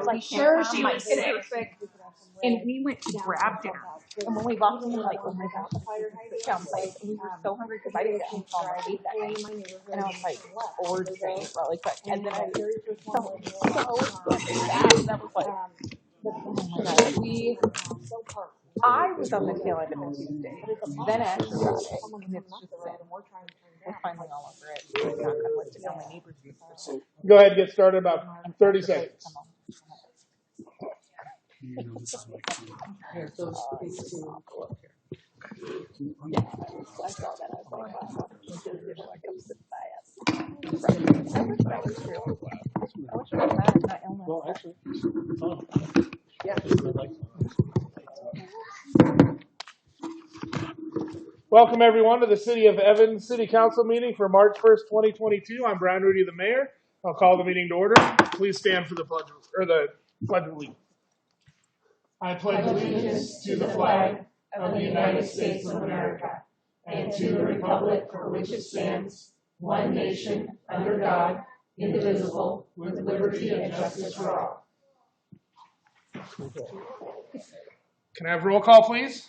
like, sure, she was sick. And we went to grab dinner. And when we walked in, like, oh my God, the sit-down place, and we were so hungry because I didn't get home until I ate that night. And I was like, bored train really quick. And then I felt so bad. And I was like, oh my God, I was on the tail end of it Tuesday. Then Asher got it. And it's just been, we're finally all over it. So knock on wood to tell my neighbors. Go ahead and get started about 30 seconds. Welcome everyone to the City of Evans City Council meeting for March 1st, 2022. I'm Brian Rudy, the mayor. I'll call the meeting to order. Please stand for the pledge of allegiance. I pledge allegiance to the flag of the United States of America and to the republic for which it stands, one nation, under God, indivisible, with liberty and justice for all. Can I have roll call, please?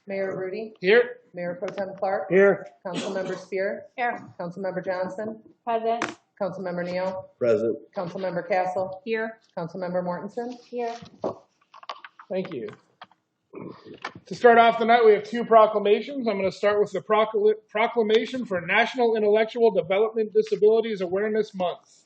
Mayor Rudy. Here. Mayor Pro Tem Clark. Here. Councilmember Spear. Here. Councilmember Johnson. Present. Councilmember Neal. Present. Councilmember Castle. Here. Councilmember Mortensen. Here. Thank you. To start off the night, we have two proclamations. I'm going to start with the Proclamation for National Intellectual Development Disabilities Awareness Month.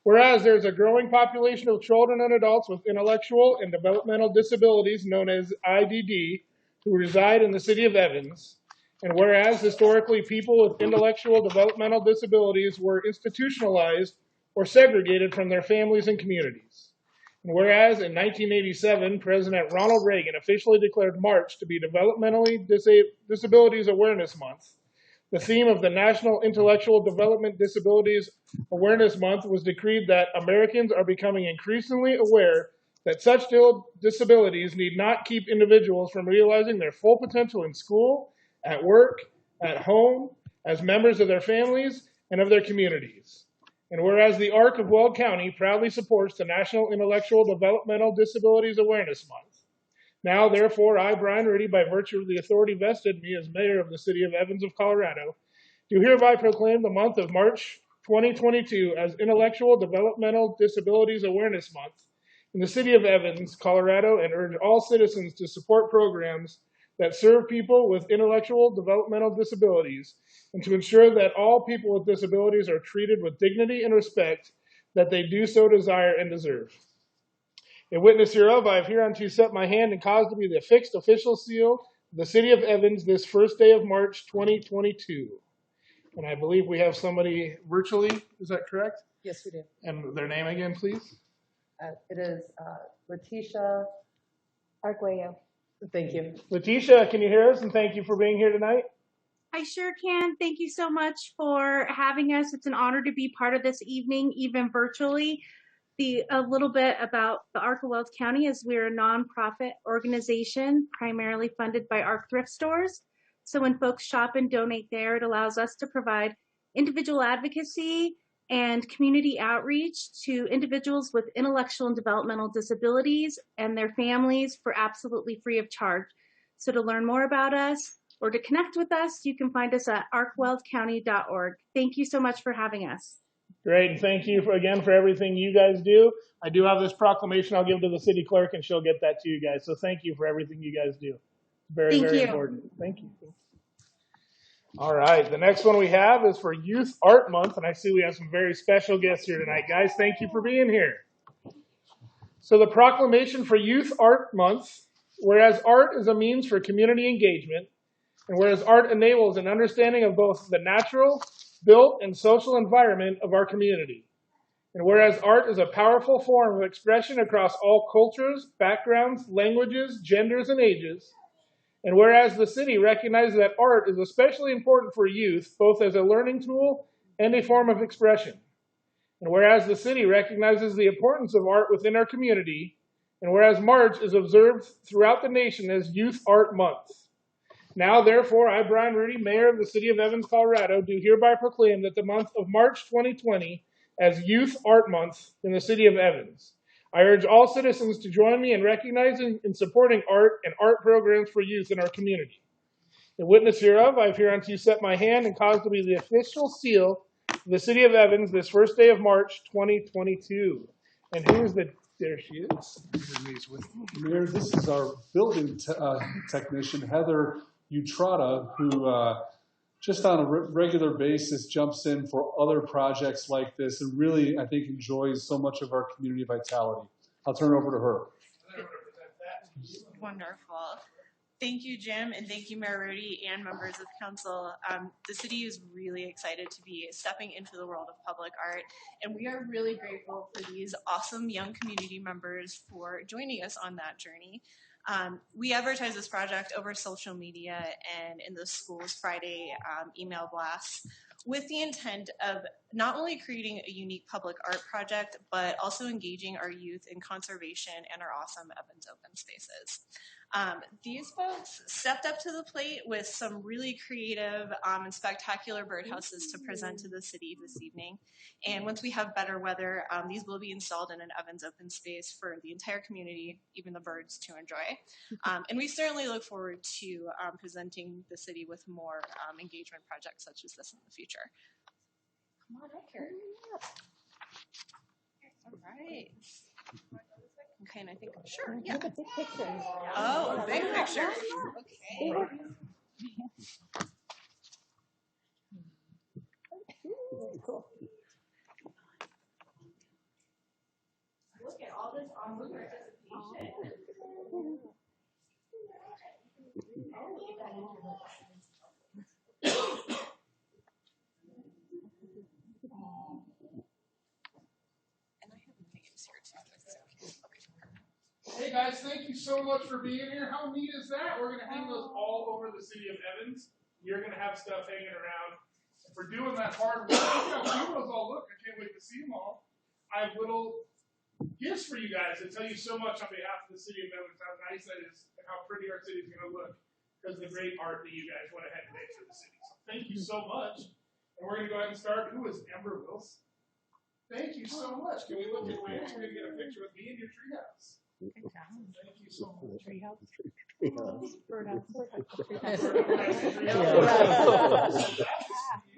Whereas there's a growing population of children and adults with intellectual and developmental disabilities known as IDD who reside in the city of Evans, and whereas historically people with intellectual developmental disabilities were institutionalized or segregated from their families and communities. And whereas in 1987, President Ronald Reagan officially declared March to be Developmentally Disabilities Awareness Month, the theme of the National Intellectual Development Disabilities Awareness Month was decreed that Americans are becoming increasingly aware that such disabilities need not keep individuals from realizing their full potential in school, at work, at home, as members of their families, and of their communities. And whereas the ARC of Weld County proudly supports the National Intellectual Developmental Disabilities Awareness Month, now, therefore, I, Brian Rudy, by virtue of the authority vested in me as mayor of the city of Evans of Colorado, do hereby proclaim the month of March 2022 as Intellectual Developmental Disabilities Awareness Month in the city of Evans, Colorado, and urge all citizens to support programs that serve people with intellectual developmental disabilities and to ensure that all people with disabilities are treated with dignity and respect that they do so desire and deserve. In witness hereof, I have hereunto set my hand and caused to be the affixed official seal of the city of Evans this first day of March 2022. And I believe we have somebody virtually, is that correct? Yes, we do. And their name again, please? It is Letitia Arguello. Thank you. Letitia, can you hear us? And thank you for being here tonight. I sure can. Thank you so much for having us. It's an honor to be part of this evening, even virtually. A little bit about the ARC of Weld County is we're a nonprofit organization primarily funded by ARC thrift stores. So when folks shop and donate there, it allows us to provide individual advocacy and community outreach to individuals with intellectual and developmental disabilities and their families for absolutely free of charge. So to learn more about us or to connect with us, you can find us at arcweldcounty.org. Thank you so much for having us. Great, and thank you again for everything you guys do. I do have this proclamation I'll give to the city clerk, and she'll get that to you guys. So thank you for everything you guys do. Very important. Thank you. All right, the next one we have is for Youth Art Month, and I see we have some very special guests here tonight. Guys, thank you for being here. So the proclamation for Youth Art Month, whereas art is a means for community engagement, and whereas art enables an understanding of both the natural, built, and social environment of our community, and whereas art is a powerful form of expression across all cultures, backgrounds, languages, genders, and ages, and whereas the city recognizes that art is especially important for youth, both as a learning tool and a form of expression, and whereas the city recognizes the importance of art within our community, and whereas March is observed throughout the nation as Youth Art Month. Now, therefore, I, Brian Rudy, mayor of the city of Evans, Colorado, do hereby proclaim that the month of March 2020 as Youth Art Month in the city of Evans. I urge all citizens to join me in recognizing and supporting art and art programs for youth in our community. In witness hereof, I have hereunto set my hand and caused to be the official seal of the city of Evans this first day of March 2022. And who is the, there she is. Mayor, this is our building technician, Heather Utrata, who just on a regular basis jumps in for other projects like this and really, I think, enjoys so much of our community vitality. I'll turn it over to her. Wonderful. Thank you, Jim, and thank you, Mayor Rudy and members of council. The city is really excited to be stepping into the world of public art, and we are really grateful for these awesome young community members for joining us on that journey. We advertise this project over social media and in the school's Friday email blasts with the intent of not only creating a unique public art project, but also engaging our youth in conservation and our awesome Evans open spaces. These folks stepped up to the plate with some really creative and spectacular birdhouses to present to the city this evening. And once we have better weather, these will be installed in an Evans open space for the entire community, even the birds, to enjoy. And we certainly look forward to presenting the city with more engagement projects such as this in the future. Come on up here. All right. Okay, and I think, sure, yeah. Big picture. Oh, a big picture. Okay. Cool. Look at all this awesome participation. Hey guys, thank you so much for being here. How neat is that? We're going to hang those all over the city of Evans. You're going to have stuff hanging around. If we're doing that hard work, look how cute those all look. I can't wait to see them all. I have little gifts for you guys to tell you so much on behalf of the city of Evans, how nice that is and how pretty our city is going to look because of the great art that you guys went ahead and made for the city. So thank you so much. And we're going to go ahead and start. Who is Amber Wilson? Thank you so much. Can we look at plans? We're going to get a picture with me in your treehouse. Good job. Thank you so much. Treehouse. Birdhouse.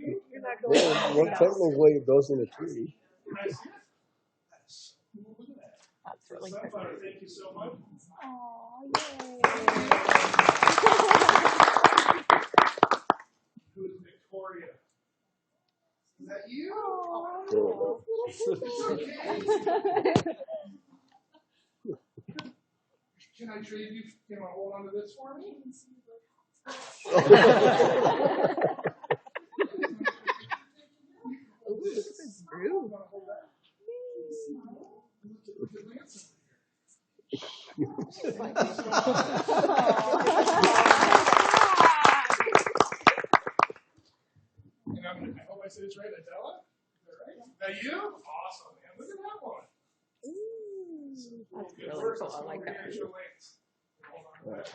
You're not going to Well, technically it goes in a tree. That's really Sunflower, pretty. thank you so much. Aw, Who is Victoria? Is that you? Oh, It's okay. Can I trade you? Can I hold on to this for me? this is rude. And I hope I said it's right, Adela. Is that right? Is that you? Awesome, man. Look at that one. That's Good really work. cool. Let's I go like over that. here and show Lance. Hold on to that.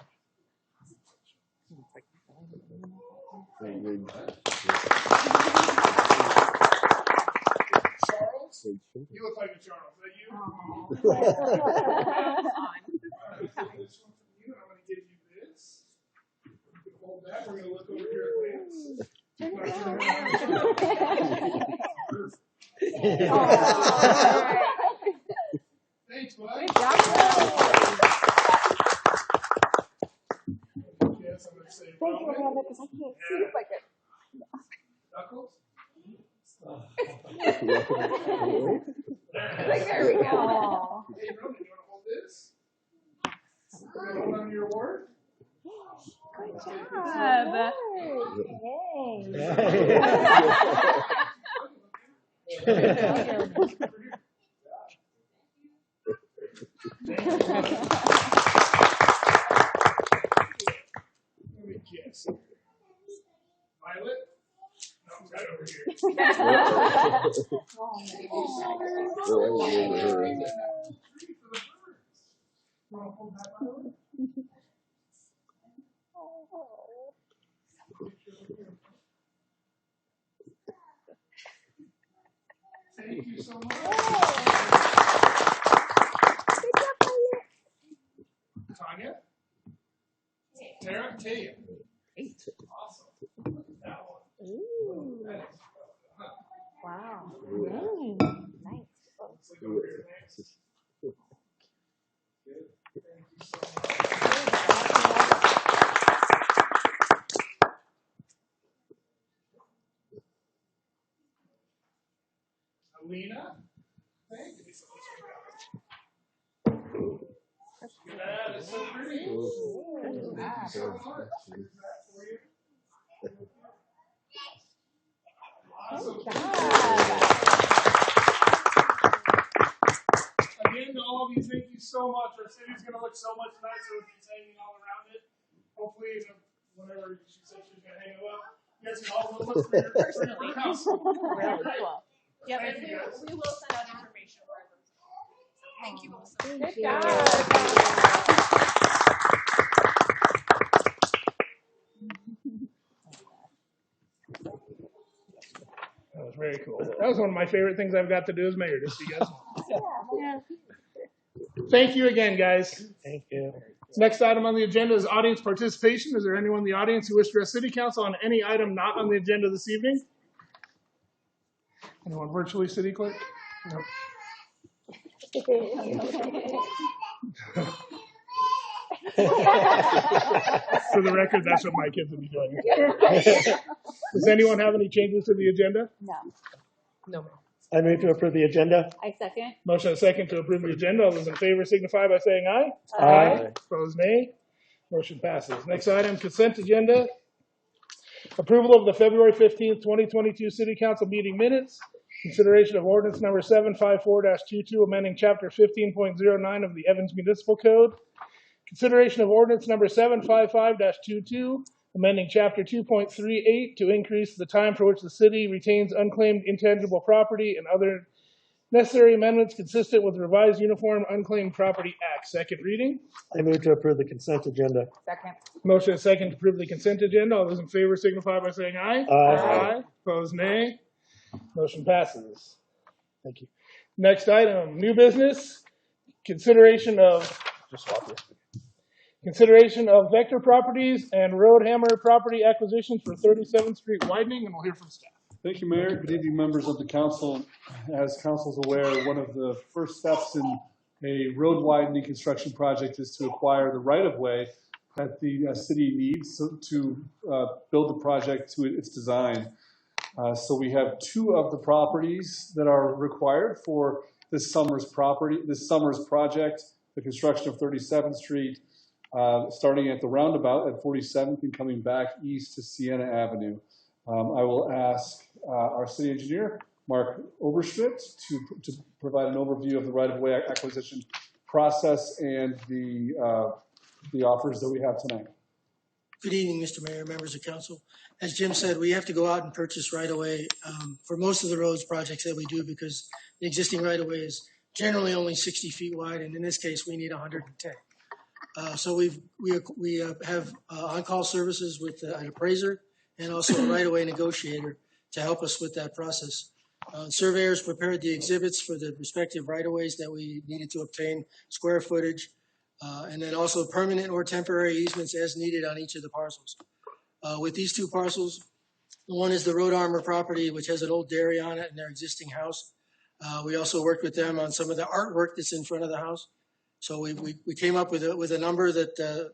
Charles? You look like a Charles. Is that you? Alright, so this one from you, and I'm going to give you this. You can hold that. We're going to look over here at Lance. Thanks, bud. Yes, I'm going to say Thank you, Amanda, because I can't see if I can. Knuckles? There we go. Hey, Roman, you want to hold this? You want to hold on to your award? Good job. Let me guess. Violet? No, right over here. Thank you so much. Tanya? Tara? Taya? Awesome. That one. Ooh. That is, Wow. Nice. looks like over here next. Good. Thank you so much. Alina? Thank you so much. That is so pretty. Thank you so much. Here's that for you. Awesome. Again, to all of you, thank you so much. Our city's going to look so much nicer with these hanging all around it. Hopefully, whenever she said she was going to hang it up, you guys can all look for your personal house. Really cool. Yep, Thank and you, guys. we will send out information for those. Thank you all so much. Good job. That was very cool. That was one of my favorite things I've got to do as mayor, just so you guys know. Yeah. Thank you again, guys. Thank you. Next item on the agenda is audience participation. Is there anyone in the audience who wishes to address City Council on any item not on the agenda this evening? Anyone virtually, City Clerk? No. For the record, that's what my kids will be doing. Does anyone have any changes to the agenda? No. No. I move to approve the agenda. I second. Motion and second to approve the agenda. All those in favor signify by saying aye. Aye. Opposed, nay. Motion passes. Next item, consent agenda. Approval of the February 15th, 2022 City Council meeting minutes. Consideration of ordinance number 754-22, amending chapter 15.09 of the Evans Municipal Code. Consideration of ordinance number 755-22, amending chapter 2.38 to increase the time for which the city retains unclaimed intangible property and other necessary amendments consistent with the revised Uniform Unclaimed Property Act. Second reading. I move to approve the consent agenda. Second. Motion and second to approve the consent agenda. All those in favor signify by saying aye. Aye. Opposed, nay. Motion passes. Thank you. Next item, new business. Consideration of Vector Properties and Roadhammer property acquisitions for 37th Street widening, and we'll hear from staff. Thank you, Mayor. Good evening, members of the council. As council's aware, one of the first steps in a road widening construction project is to acquire the right-of-way that the city needs to build the project to its design. So we have two of the properties that are required for this summer's project, the construction of 37th Street, starting at the roundabout at 47th and coming back east to Sienna Avenue. I will ask our city engineer, Mark Oberschmidt, to provide an overview of the right-of-way acquisition process and the offers that we have tonight. Good evening, Mr. Mayor, members of council. As Jim said, we have to go out and purchase right-of-way for most of the roads projects that we do because the existing right-of-way is generally only 60 feet wide, and in this case, we need 110. So we have on-call services with an appraiser and also a right-of-way negotiator to help us with that process. Surveyors prepared the exhibits for the respective right-of-ways that we needed to obtain square footage, and then also permanent or temporary easements as needed on each of the parcels. With these two parcels, one is the Road Armor property, which has an old dairy on it and their existing house. We also worked with them on some of the artwork that's in front of the house. So we came up with a number that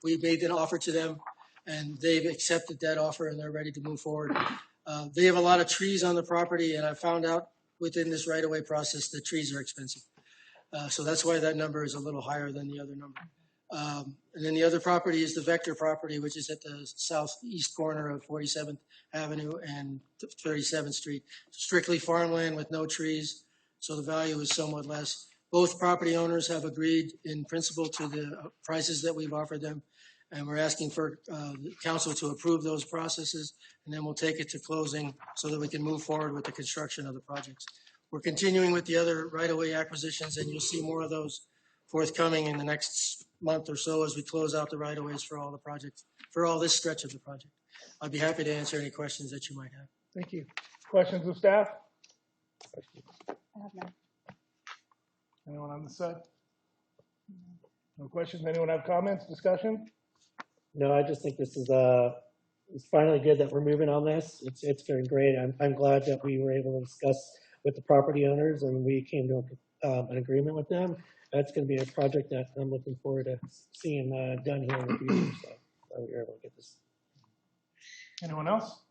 we made an offer to them, and they've accepted that offer and they're ready to move forward. They have a lot of trees on the property, and I found out within this right-of-way process that trees are expensive. So that's why that number is a little higher than the other number. And then the other property is the Vector property, which is at the southeast corner of 47th Avenue and 37th Street. Strictly farmland with no trees, so the value is somewhat less. Both property owners have agreed in principle to the prices that we've offered them, and we're asking for the council to approve those processes, and then we'll take it to closing so that we can move forward with the construction of the projects. We're continuing with the other right-of-way acquisitions, and you'll see more of those forthcoming in the next month or so as we close out the right-of-ways for all the projects, for all this stretch of the project. I'd be happy to answer any questions that you might have. Thank you. Questions of staff? I have none. Anyone on this side? No questions? Anyone have comments, discussion? No, I just think this is it's finally good that we're moving on this. It's been great. I'm glad that we were able to discuss with the property owners and we came to an agreement with them. That's going to be a project that I'm looking forward to seeing done here in the future. So glad we were able to get this. Anyone else?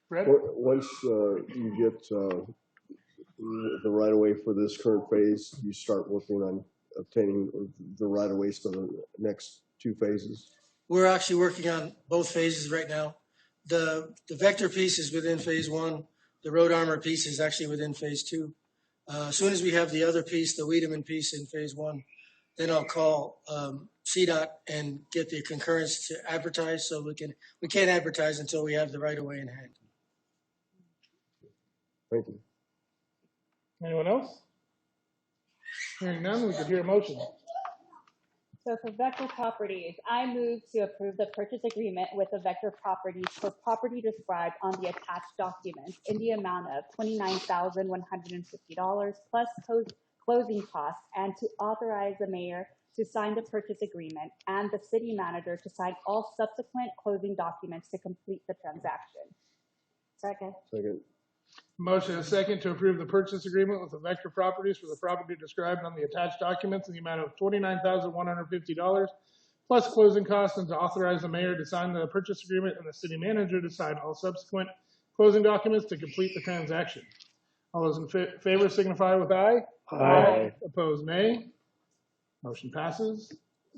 Brett? Once you get the right of way for this current phase, you start working on obtaining the right of ways for the next two phases. We're actually working on both phases right now. The vector piece is within phase one. The road armor piece is actually within phase two. As soon as we have the other piece, the Widening piece in phase one, then I'll call CDOT and get the concurrence to advertise. So we can't advertise until we have the right of way in hand. Thank you. Anyone else? Hearing none, we could hear a motion. So for Vector Properties, I move to approve the purchase agreement with the Vector Properties for property described on the attached documents in the amount of $29,150 plus closing costs, and to authorize the mayor to sign the purchase agreement and the city manager to sign all subsequent closing documents to complete the transaction. Second. Second. Motion and a second to approve the purchase agreement with the Vector Properties for the property described on the attached documents in the amount of $29,150 plus closing costs, and to authorize the mayor to sign the purchase agreement and the city manager to sign all subsequent closing documents to complete the transaction. All those in favor signify with aye. Aye. Opposed, nay. Motion passes.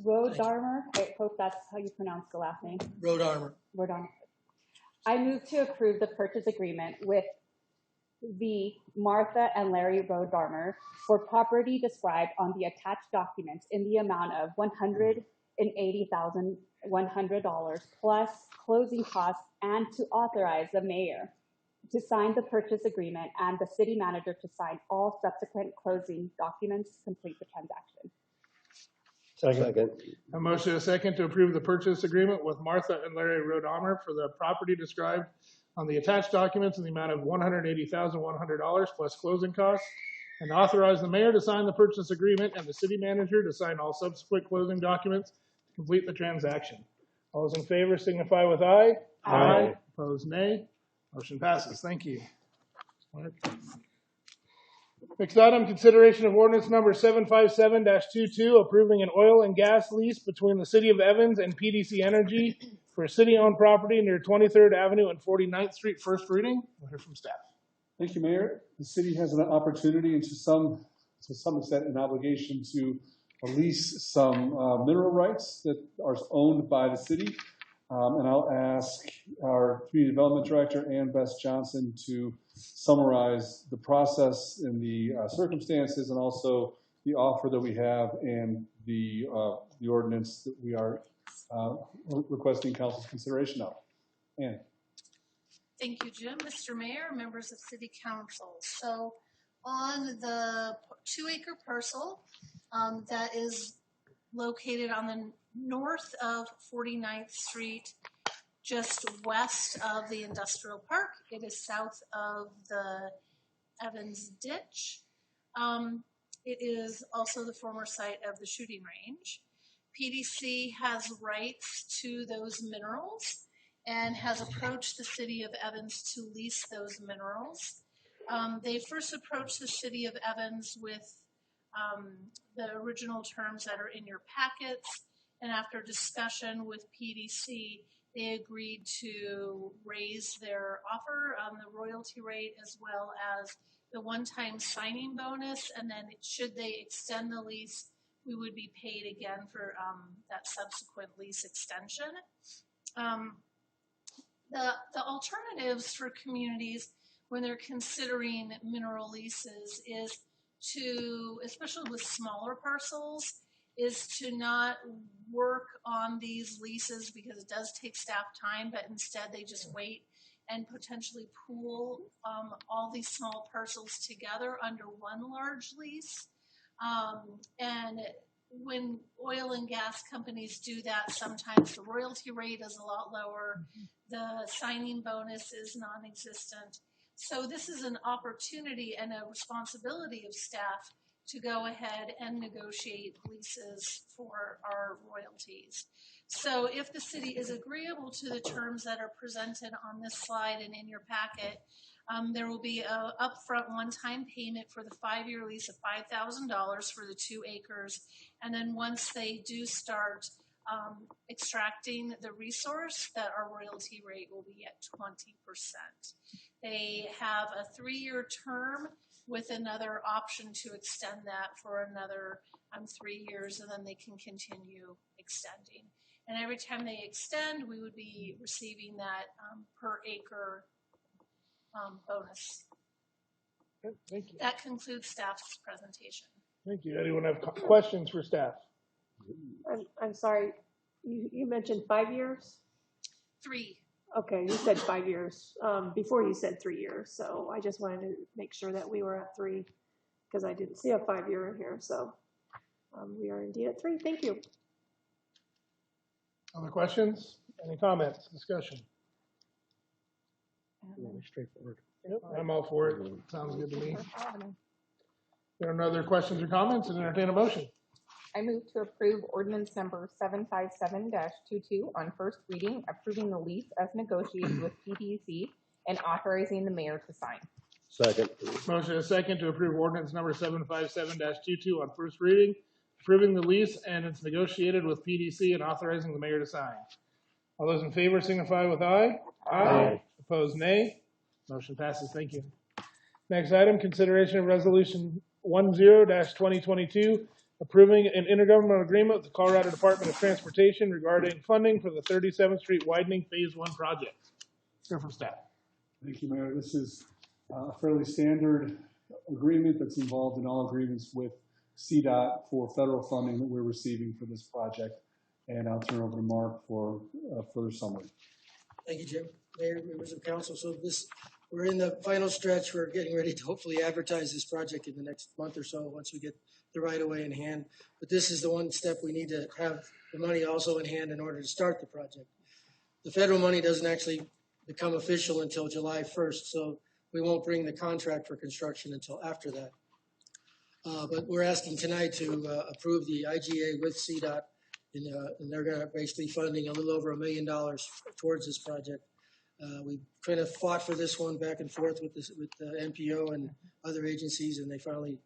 Road Armor, I hope that's how you pronounce the last name. Road armor. Road Armor. I move to approve the purchase agreement with the Martha and Larry Road Armor for property described on the attached documents in the amount of $180,100 plus closing costs, and to authorize the mayor to sign the purchase agreement and the city manager to sign all subsequent closing documents to complete the transaction. Second. A motion and a second to approve the purchase agreement with Martha and Larry Road Armor for the property described on the attached documents in the amount of $180,100 plus closing costs, and authorize the mayor to sign the purchase agreement and the city manager to sign all subsequent closing documents to complete the transaction. All those in favor signify with aye. Aye. Opposed, nay. Motion passes. Thank you. Next item, consideration of ordinance number 757-22, approving an oil and gas lease between the City of Evans and PDC Energy for city-owned property near 23rd Avenue and 49th Street. First reading. We'll hear from staff. Thank you, Mayor. The city has an opportunity and to some extent an obligation to lease some mineral rights that are owned by the city. And I'll ask our Community Development Director, Ann Bess Johnson, to summarize the process and the circumstances, and also the offer that we have and the ordinance that we are requesting council's consideration of. Ann. Thank you, Jim. Mr. Mayor, members of City Council. So on the 2-acre parcel that is located on the north of 49th Street, just west of the industrial park. It is south of the Evans Ditch. It is also the former site of the shooting range. PDC has rights to those minerals and has approached the city of Evans to lease those minerals. They first approached the city of Evans with the original terms that are in your packets, and after discussion with PDC, they agreed to raise their offer on the royalty rate as well as the one-time signing bonus, and then should they extend the lease, we would be paid again for that subsequent lease extension. The alternatives for communities when they're considering mineral leases is to, especially with smaller parcels, is to not work on these leases because it does take staff time, but instead they just wait and potentially pool all these small parcels together under one large lease. And when oil and gas companies do that, sometimes the royalty rate is a lot lower. The signing bonus is non-existent. So this is an opportunity and a responsibility of staff to go ahead and negotiate leases for our royalties. So if the city is agreeable to the terms that are presented on this slide and in your packet, there will be a upfront one-time payment for the 5-year lease of $5,000 for the 2 acres. And then once they do start extracting the resource, that our royalty rate will be at 20%. They have a 3-year term with another option to extend that for another 3 years, and then they can continue extending. And every time they extend, we would be receiving that per acre bonus. Okay, thank you. That concludes staff's presentation. Thank you. Anyone have questions for staff? I'm sorry, you mentioned 5 years? 3. Okay, you said 5 years. Before you said 3 years, so I just wanted to make sure that we were at 3 because I didn't see a 5-year in here. So we are indeed at 3. Thank you. Other questions? Any comments? Discussion? Really straightforward. Yep, I'm all for it. Sounds good to me. There are no other questions or comments, and entertain a motion. I move to approve ordinance number 757-22 on first reading, approving the lease as negotiated with PDC and authorizing the mayor to sign. Second. Motion is second to approve ordinance number 757-22 on first reading, approving the lease and it's negotiated with PDC and authorizing the mayor to sign. All those in favor signify with aye. Aye. Opposed, nay. Motion passes. Thank you. Next item, consideration of resolution 10-2022, approving an intergovernmental agreement with the Colorado Department of Transportation regarding funding for the 37th Street Widening Phase 1 project. Hear from staff. Thank you, Mayor. This is a fairly standard agreement that's involved in all agreements with CDOT for federal funding that we're receiving for this project. And I'll turn over to Mark for a further summary. Thank you, Jim. Mayor, members of council. So we're in the final stretch. We're getting ready to hopefully advertise this project in the next month or so once we get the right of way in hand. But this is the one step we need to have the money also in hand in order to start the project. The federal money doesn't actually become official until July 1st, so we won't bring the contract for construction until after that. But we're asking tonight to approve the IGA with CDOT, and they're going to basically funding a little over $1 million towards this project. We kind of fought for this one back and forth with the NPO and other agencies, and they finally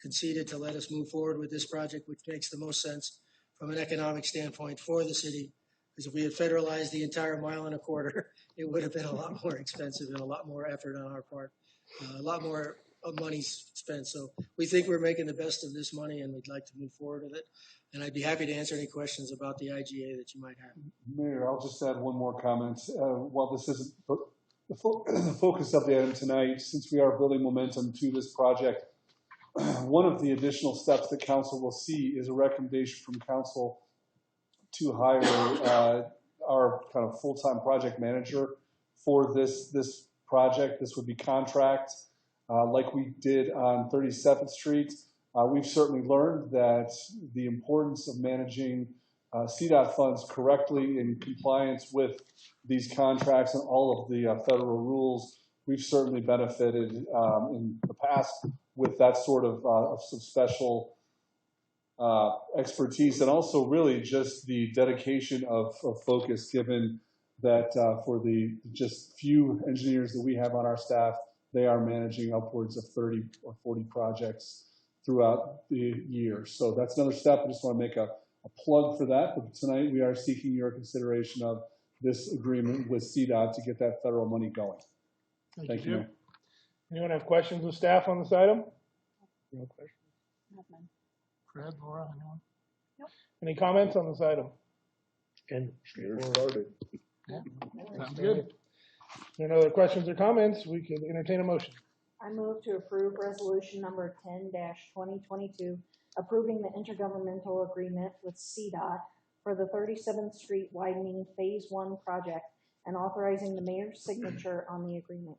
conceded to let us move forward with this project, which makes the most sense from an economic standpoint for the city. Because if we had federalized the entire 1.25 miles, it would have been a lot more expensive and a lot more effort on our part, a lot more money spent. So we think we're making the best of this money, and we'd like to move forward with it. And I'd be happy to answer any questions about the IGA that you might have. Mayor, I'll just add one more comment. While this isn't the focus of the item tonight, since we are building momentum to this project, one of the additional steps that council will see is a recommendation from council to hire our kind of full-time project manager for this project. This would be contract, like we did on 37th Street. We've certainly learned that the importance of managing CDOT funds correctly in compliance with these contracts and all of the federal rules. We've certainly benefited in the past with that sort of some special expertise, and also really just the dedication of focus, given that for the just few engineers that we have on our staff, they are managing upwards of 30 or 40 projects throughout the year. So that's another step. I just want to make a plug for that. But tonight we are seeking your consideration of this agreement with CDOT to get that federal money going. Thank you. Anyone have questions with staff on this item? No questions. Fred, Laura, anyone? Nope. Any comments on this item? And Started. Yeah. Sounds good. If there are no other questions or comments, we can entertain a motion. I move to approve resolution number 10-2022, approving the intergovernmental agreement with CDOT for the 37th Street Widening Phase 1 project and authorizing the mayor's signature on the agreement.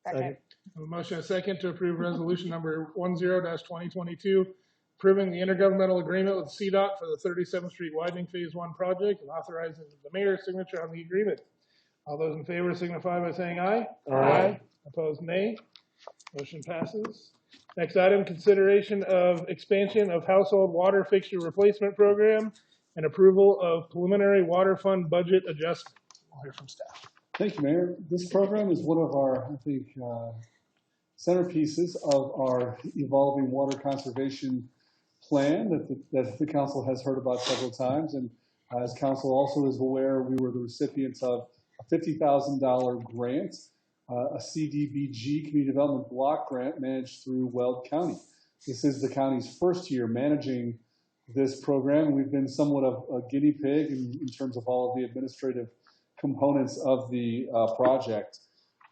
Second. A motion and a second to approve resolution number 10-2022, approving the intergovernmental agreement with CDOT for the 37th Street Widening Phase 1 project and authorizing the mayor's signature on the agreement. All those in favor signify by saying aye. Aye. Opposed, nay. Motion passes. Next item, consideration of expansion of household water fixture replacement program and approval of preliminary water fund budget adjustment. We'll hear from staff. Thank you, Mayor. This program is one of our, I think, centerpieces of our evolving water conservation plan that the council has heard about several times. And as council also is aware, we were the recipients of a $50,000 grant, a CDBG, Community Development Block Grant, managed through Weld County. This is the county's first year managing this program. We've been somewhat of a guinea pig in terms of all of the administrative components of the project.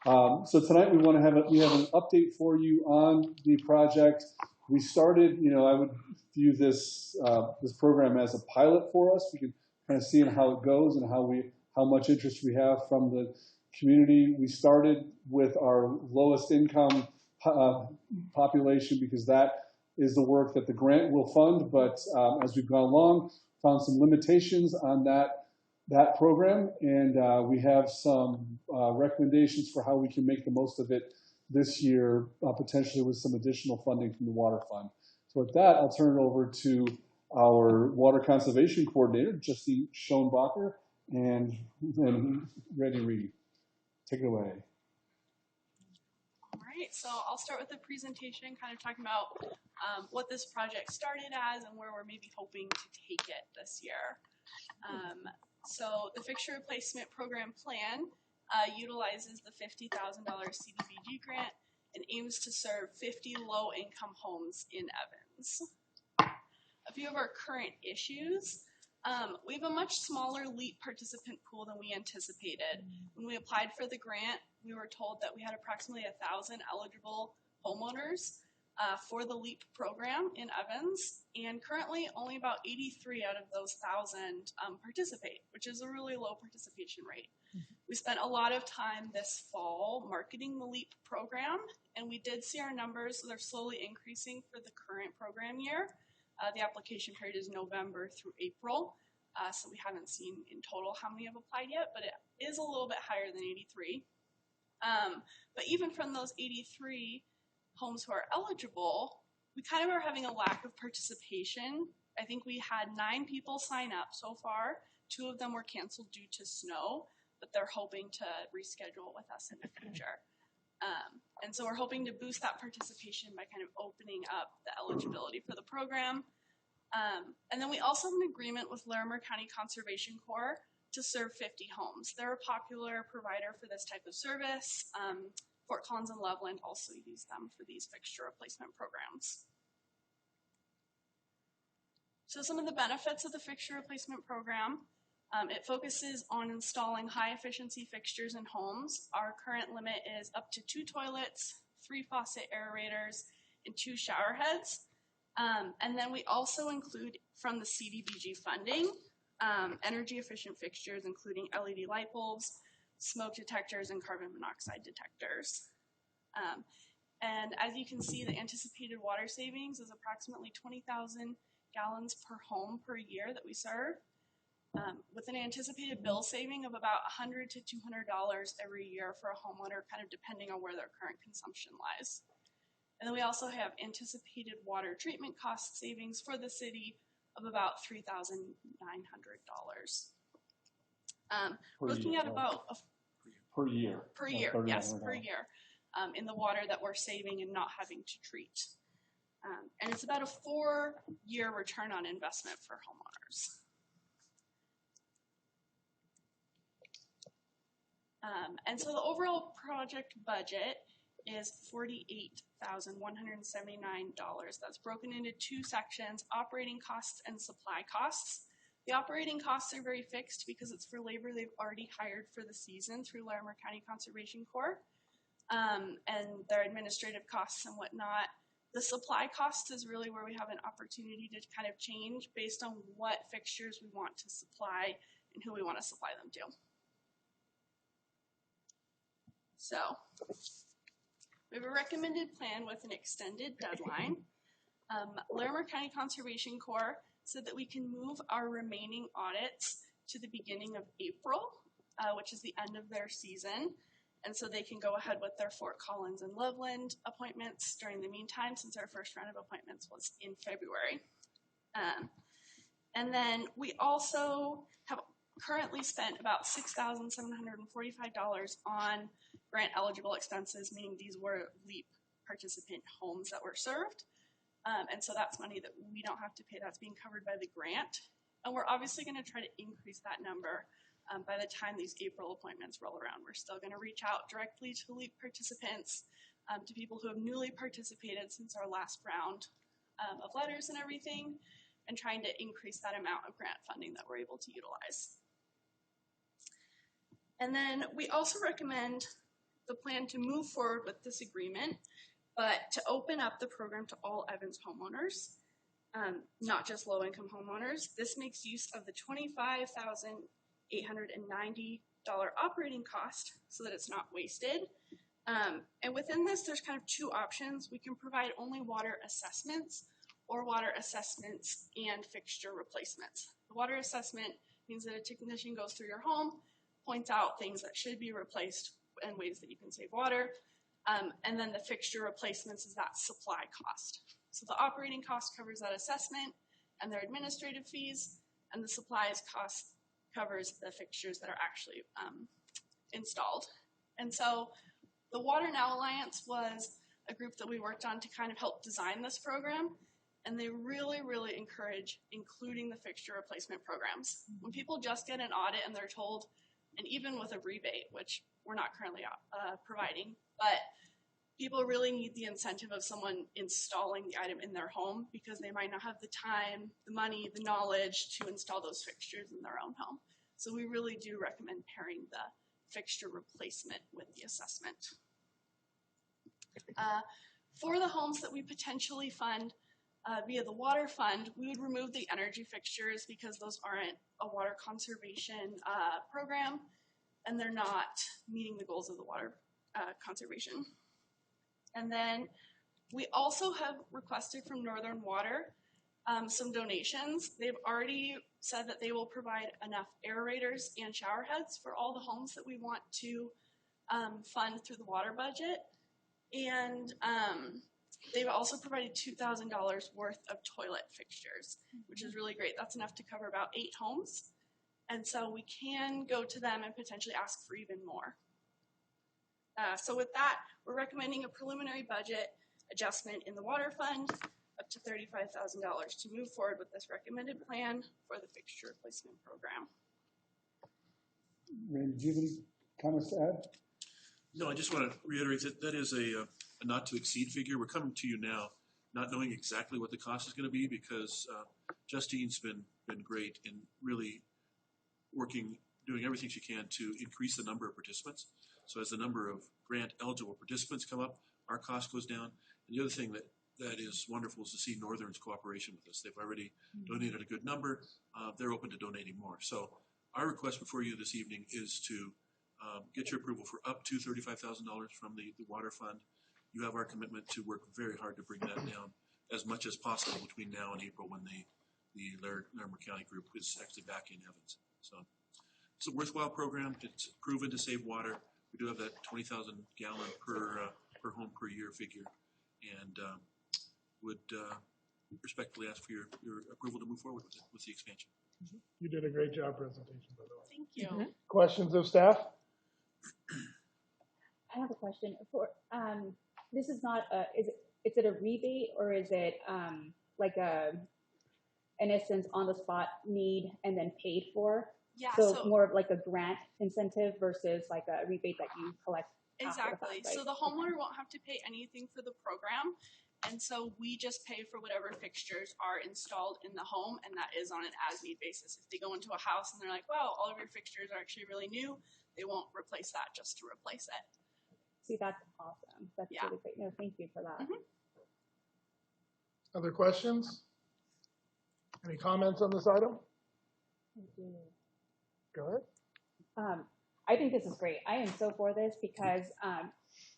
So tonight we have an update for you on the project. We started, I would view this program as a pilot for us. We can kind of see how it goes and how much interest we have from the community. We started with our lowest income population because that is the work that the grant will fund. But as we've gone along, found some limitations on that program, and we have some recommendations for how we can make the most of it this year, potentially with some additional funding from the Water Fund. So with that, I'll turn it over to our Water Conservation Coordinator, Justine Schoenbacher, and Randy Reed. Take it away. All right, so I'll start with the presentation, kind of talking about what this project started as and where we're maybe hoping to take it this year. So the Fixture Replacement Program Plan utilizes the $50,000 CDBG grant and aims to serve 50 low-income homes in Evans. A few of our current issues. We have a much smaller LEAP participant pool than we anticipated. When we applied for the grant, we were told that we had approximately 1,000 eligible homeowners for the LEAP program in Evans, and currently only about 83 out of those 1,000 participate, which is a really low participation rate. We spent a lot of time this fall marketing the LEAP program, and we did see our numbers, so they're slowly increasing for the current program year. The application period is November through April, so we haven't seen in total how many have applied yet, but it is a little bit higher than 83. But even from those 83 homes who are eligible, we kind of are having a lack of participation. I think we had 9 people sign up so far. 2 of them were canceled due to snow, but they're hoping to reschedule with us in the future. And so we're hoping to boost that participation by kind of opening up the eligibility for the program. And then we also have an agreement with Larimer County Conservation Corps to serve 50 homes. They're a popular provider for this type of service. Fort Collins and Loveland also use them for these fixture replacement programs. So some of the benefits of the fixture replacement program. It focuses on installing high-efficiency fixtures in homes. Our current limit is up to 2 toilets, 3 faucet aerators, and 2 shower heads. And then we also include from the CDBG funding, energy-efficient fixtures, including LED light bulbs, smoke detectors, and carbon monoxide detectors. And as you can see, the anticipated water savings is approximately 20,000 gallons per home per year that we serve. With an anticipated bill saving of about $100 to $200 every year for a homeowner, kind of depending on where their current consumption lies. And then we also have anticipated water treatment cost savings for the city of about $3,900. Looking at about per year. Per year, yes, per year, in the water that we're saving and not having to treat. And it's about a 4-year return on investment for homeowners. And so the overall project budget is $48,179. That's broken into 2 sections, operating costs and supply costs. The operating costs are very fixed because it's for labor they've already hired for the season through Larimer County Conservation Corps, and their administrative costs and whatnot. The supply cost is really where we have an opportunity to kind of change based on what fixtures we want to supply and who we want to supply them to. So we have a recommended plan with an extended deadline. Larimer County Conservation Corps said that we can move our remaining audits to the beginning of April, which is the end of their season. And so they can go ahead with their Fort Collins and Loveland appointments during the meantime, since our first round of appointments was in February. And then we also have currently spent about $6,745 on grant eligible expenses, meaning these were LEAP participant homes that were served. And so that's money that we don't have to pay. That's being covered by the grant. And we're obviously going to try to increase that number by the time these April appointments roll around. We're still going to reach out directly to LEAP participants, to people who have newly participated since our last round of letters and everything, and trying to increase that amount of grant funding that we're able to utilize. And then we also recommend the plan to move forward with this agreement, but to open up the program to all Evans homeowners, not just low-income homeowners. This makes use of the $25,890 operating cost so that it's not wasted. And within this, there's kind of two options. We can provide only water assessments or water assessments and fixture replacements. The water assessment means that a technician goes through your home, points out things that should be replaced and ways that you can save water. And then the fixture replacements is that supply cost. So the operating cost covers that assessment and their administrative fees, and the supplies cost covers the fixtures that are actually installed. And so the Water Now Alliance was a group that we worked on to kind of help design this program, and they really, really encourage including the fixture replacement programs. When people just get an audit and they're told, and even with a rebate, which we're not currently providing, but people really need the incentive of someone installing the item in their home because they might not have the time, the money, the knowledge to install those fixtures in their own home. So we really do recommend pairing the fixture replacement with the assessment. For the homes that we potentially fund via the water fund, we would remove the energy fixtures because those aren't a water conservation program, and they're not meeting the goals of the water conservation. And then we also have requested from Northern Water some donations. They've already said that they will provide enough aerators and shower heads for all the homes that we want to fund through the water budget. And they've also provided $2,000 worth of toilet fixtures, which is really great. That's enough to cover about 8 homes. And so we can go to them and potentially ask for even more. So with that, we're recommending a preliminary budget adjustment in the water fund up to $35,000 to move forward with this recommended plan for the fixture replacement program. Randy, do you have any comments to add? No, I just want to reiterate that that is a not to exceed figure. We're coming to you now not knowing exactly what the cost is going to be because Justine's been great in really working, doing everything she can to increase the number of participants. So as the number of grant eligible participants come up, our cost goes down. And the other thing that is wonderful is to see Northern's cooperation with us. They've already donated a good number. They're open to donating more. So our request before you this evening is to get your approval for up to $35,000 from the water fund. You have our commitment to work very hard to bring that down as much as possible between now and April when the Larimer County group is actually back in Evans. So it's a worthwhile program. It's proven to save water. We do have that 20,000 gallon per home per year figure, and would respectfully ask for your approval to move forward with the expansion. You did a great job presentation, by the way. Thank you. Questions of staff? I have a question. For this is not a is it a rebate or is it like a in essence on the spot need and then paid for? Yeah. So more of like a grant incentive versus like a rebate that you collect. Exactly. Fact, right? So the homeowner won't have to pay anything for the program. And so we just pay for whatever fixtures are installed in the home, and that is on an as-need basis. If they go into a house and they're like, wow, all of your fixtures are actually really new, they won't replace that just to replace it. See, that's awesome. That's really great. No, thank you for that. Other questions? Any comments on this item? Go ahead. I think this is great. I am so for this because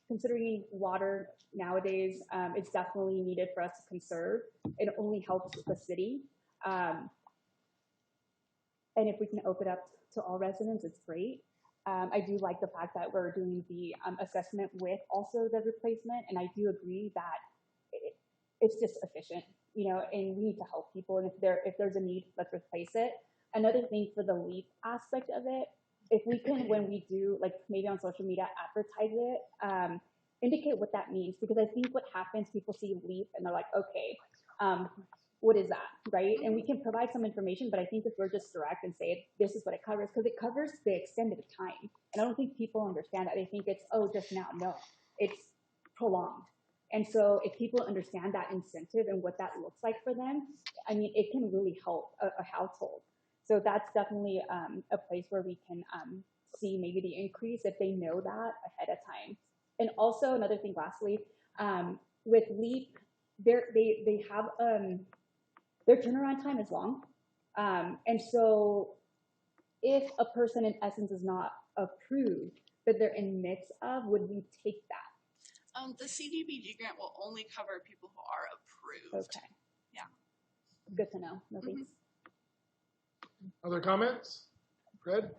considering water nowadays, it's definitely needed for us to conserve. It only helps the city. And if we can open up to all residents, it's great. I do like the fact that we're doing the assessment with also the replacement, and I do agree that it's just efficient, you know, and we need to help people. And if there's a need, let's replace it. Another thing for the LEAP aspect of it, if we can, when we do, like maybe on social media, advertise it, indicate what that means, because I think what happens, people see LEAP and they're like, okay, what is that, right? And we can provide some information, but I think if we're just direct and say, this is what it covers, because it covers the extended time. And I don't think people understand that. They think it's, oh, just now. No, it's prolonged. And so if people understand that incentive and what that looks like for them, I mean, it can really help a household. So that's definitely a place where we can see maybe the increase if they know that ahead of time. And also another thing, lastly, with LEAP, they have their turnaround time is long. And so if a person in essence is not approved, but they're in midst of, would we take that? The CDBG grant will only cover people who are approved. Okay. Yeah. Good to know. No thanks. Other comments? Fred?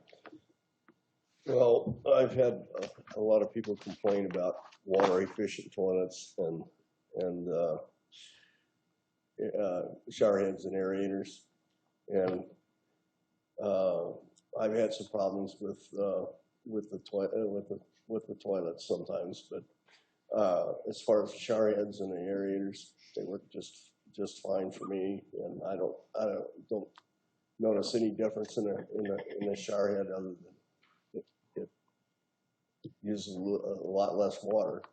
Well, I've had a lot of people complain about water efficient toilets and shower heads and aerators, and I've had some problems with the toilets sometimes. But as far as the shower heads and the aerators, they work just fine for me, and I don't notice any difference in the shower head other than it uses a lot less water,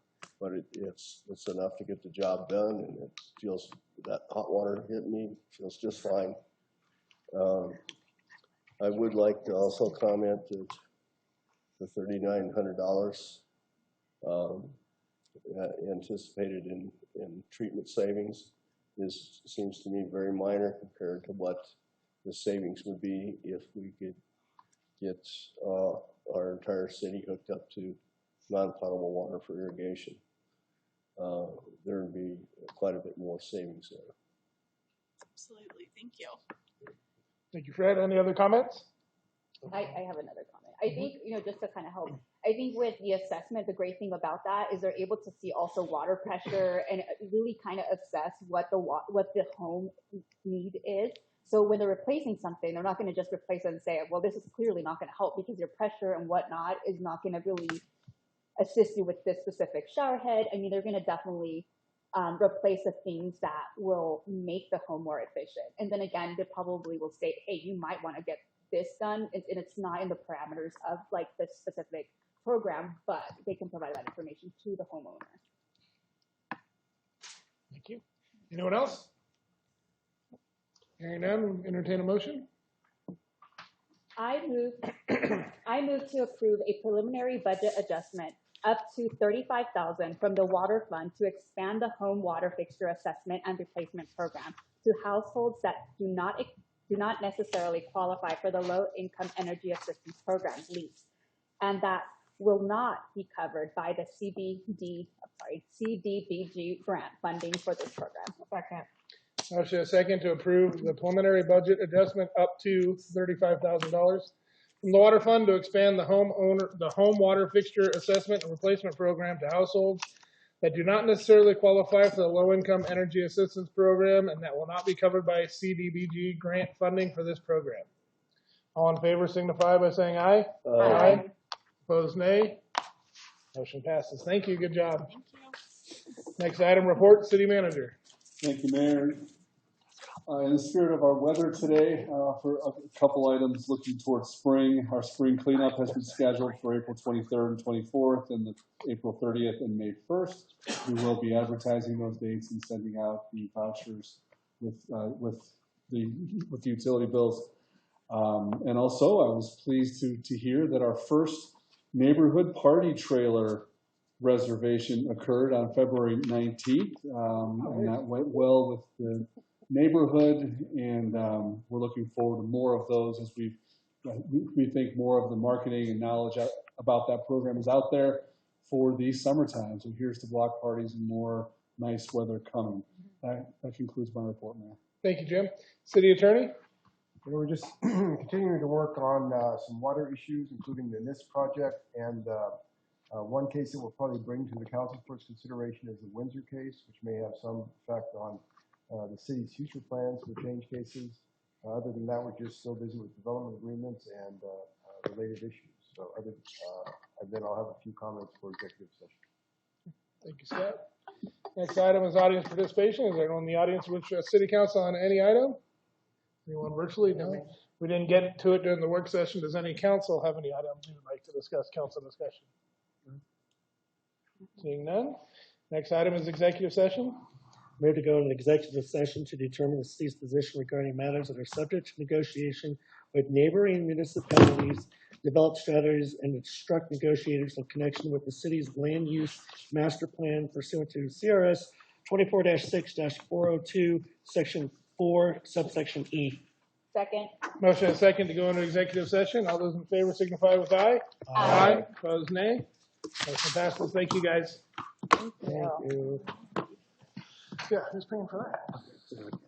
but it's enough to get the job done, and it feels, that hot water hitting me feels just fine. I would like to also comment that the $3,900 anticipated in treatment savings seems to me very minor compared to what the savings would be if we could get our entire city hooked up to non-potable water for irrigation. There would be quite a bit more savings there. Absolutely. Thank you. Thank you, Fred. Any other comments? I have another comment. I think, you know, just to kind of help, I think with the assessment, the great thing about that is they're able to see also water pressure and really kind of assess what the home need is. So when they're replacing something, they're not going to just replace it and say, well, this is clearly not going to help because your pressure and whatnot is not going to really assist you with this specific shower head. I mean, they're going to definitely replace the things that will make the home more efficient. And then again, they probably will state, hey, you might want to get this done, and it's not in the parameters of like this specific program, but they can provide that information to the homeowner. Thank you. Anyone else? Hearing none, entertain a motion. I move to approve a preliminary budget adjustment up to $35,000 from the water fund to expand the home water fixture assessment and replacement program to households that do not necessarily qualify for the low income energy assistance program, LEAPS, and that will not be covered by the CDBG grant funding for this program. Second. Motion a second to approve the preliminary budget adjustment up to $35,000 from the water fund to expand the home water fixture assessment and replacement program to households that do not necessarily qualify for the low income energy assistance program and that will not be covered by CDBG grant funding for this program. All in favor signify by saying aye. Aye. Opposed, nay. Motion passes. Thank you. Good job. Thank you. Next item, report, city manager. Thank you, Mayor. In the spirit of our weather today, for a couple items looking towards spring, our spring cleanup has been scheduled for April 23rd and 24th and the April 30th and May 1st. We will be advertising those dates and sending out the vouchers with the utility bills. And also, I was pleased to hear that our first neighborhood party trailer reservation occurred on February 19th, and that went well with the neighborhood, and we're looking forward to more of those as we think more of the marketing and knowledge about that program is out there for the summertime. So here's to block parties and more nice weather coming. That concludes my report, Mayor. Thank you, Jim. City Attorney. We're just continuing to work on some water issues, including the NIST project, and one case that we'll probably bring to the council for its consideration is the Windsor case, which may have some effect on the city's future plans for change cases. Other than that, we're just still busy with development agreements and related issues. So and then I'll have a few comments for executive session. Thank you, Scott. Next item is audience participation. Is there anyone in the audience with city council on any item? Anyone virtually? No. We didn't get to it during the work session. Does any council have any items you would like to discuss? Council discussion. Seeing none. Next item is executive session. Move to go into executive session to determine the city's position regarding matters that are subject to negotiation with neighboring municipalities, develop strategies, and instruct negotiators in connection with the city's land use master plan pursuant to CRS 24-6-402, section 4, subsection E. Second. Motion and second to go into executive session. All those in favor signify with aye. Aye. Opposed, nay. Motion passes. Thank you, guys. Thank you. Yeah, who's paying for that?